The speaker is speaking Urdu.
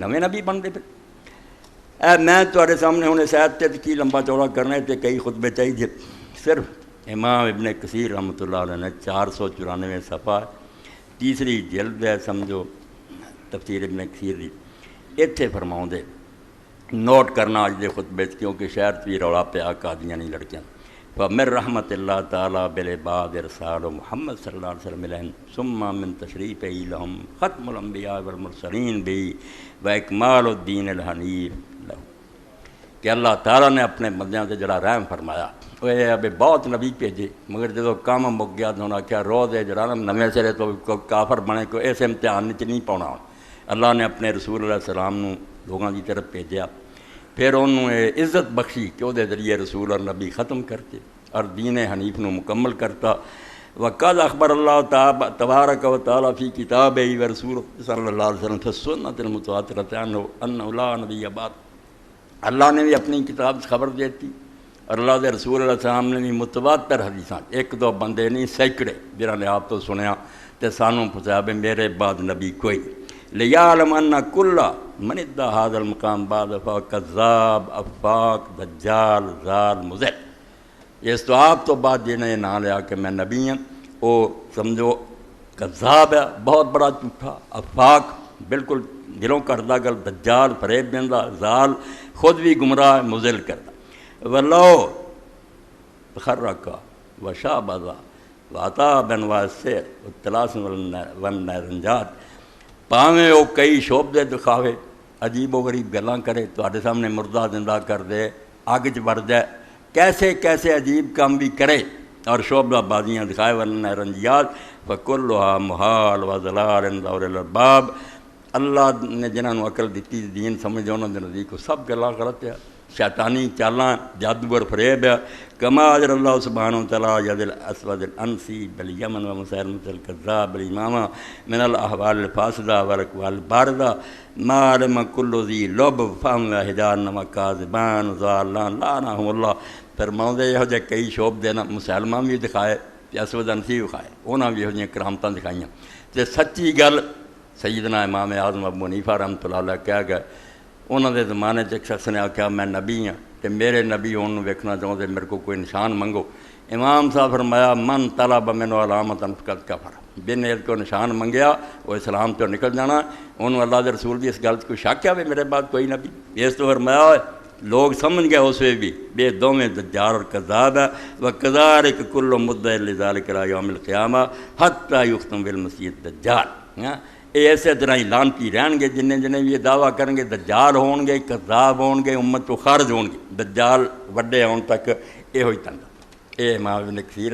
نویں نبی بنتے پھر میں تھوڑے سامنے ہونے شاید تے کی لمبا چوڑا کرنے تے کئی خطبے چاہیے. صرف امام ابن کثیر رحمۃ اللہ علیہ نے 494 صفحہ تیسری جلد ہے سمجھو تفسیر ابن کثیر دی اتنے فرماؤں دے نوٹ کرنا اج دے خطبے کیونکہ شہر بھی رولا پیا قادیاں نہیں لڑکیاں. فمن رحمت اللہ تعالیٰ بالعباد ارسال محمد صلی اللہ علیہ وسلم علیہم ثم من تشریف لہم ختم الانبیاء والمرسلین بھی و اکمال الدین الحنیف لہو کہ اللہ تعالیٰ نے اپنے بندیاں سے جڑا رحم فرمایا. وہ ابھی بہت نبی بھیجے مگر جدو کام مک گیا تو انہوں نے کیا روز ہے جڑا نویں سرے تو کافر بنے کو اس امتحان چ نہیں پاؤنا. اللہ نے اپنے رسول علیہ السلام نو لوگوں کی طرف بھیجا پھر انہوں نے عزت بخشی کہ وہ ذریعے رسول اور نبی ختم کرتے اور دین حنیف نو مکمل کرتا. وقد اخبر اللہ تبارک و تعالیٰ فی کتاب و رسول صلی اللہ علیہ وسلم فی سنت المتواترۃ انہ لا نبی بعد. اللہ نے بھی اپنی کتاب سے خبر دیتی اور اللہ کے رسول علیہ السلام نے بھی متواتر حدیثاں ایک دو بندے نہیں سینکڑے جنہوں نے آپ تو سنیا تو سانوں پوچھا بھی میرے بعد نبی کوئی. لیعلم ان کل من ادعا ھذا المقام بعد فهو کذاب افاق دجال ضال مضل. اس تو آپ تو بعد جنہیں نہ لیا کہ میں نبی ہوں وہ سمجھو کذاب ہے بہت بڑا جھوٹا افاق بالکل دلوں کردہ گل دجال فریب دیندہ ضال خود بھی گمراہ مضل کردہ. ولو تخرقا وشابذا وعطا بنواع السحر والطلاسم والنرنجات پاویں وہ کئی شعبے دکھاوے عجیب و غریب گلاں کرے تواڈے سامنے مردہ زندہ کر دے اگ چ بڑھ جائے کیسے کیسے عجیب کام بھی کرے اور شعبہ بازیاں دکھائے والنرنجات فکلھا محال وضلال عند اولي الالباب. اللہ نے جنہوں نے عقل دیتی دین سمجھ انہوں نے نزدیک سب گلاں غلط ہے شیطانی چالاں جادو اور فریب ہے. کما اجر اللہ سبحانہ وتعالیٰ ید الاسود الانسی بالیمن و مسیلمۃ الکذاب بالامامہ من الاحوال الفاسدہ والاقوال الباردہ ما علم کل ذی لب فہم و حجان کاذبان ضالان لعنہم اللہ. فرماؤں دے یہ جے کئی شعب دینا مسلمہ بھی دکھائے اسود انسی بھی دکھائے انہاں بھی یہ کرامتاں دکھائیاں تے سچی گل سیدنا امام اعظم ابو حنیفہ رحمۃ اللہ علیہ کہہ گئے انہوں نے زمانے ایک شخص نے آخیا میں نبی ہاں کہ میرے نبی انہوں ویکھنا چاہتے میرے کو کوئی نشان منگو. امام صاحب فرمایا من طلب منہ علامۃ فقد کفر بن عید کو نشان منگیا وہ اسلام تو نکل جانا. انہوں اللہ کے رسول کی اس گل کوئی شک ہے بھی میرے بعد کوئی نبی. اس تو فرمایا لوگ سمجھ گئے اس وے بھی بے دونوں دجال اور کذاب ہے. وکذالک کل مدعی لذالک الی یوم القیامہ حتی یختم بالمسیح الدجال. یہ ایسے طرح ہی لانتی رہن گے جنہیں بھی یہ دعویٰ کریں گے دجال ہون گے کذاب ہون گے امت تو خارج ہون گے دجال وڈے ہون تک یہ ہوئی تنگا. یہ امام ابن کثیر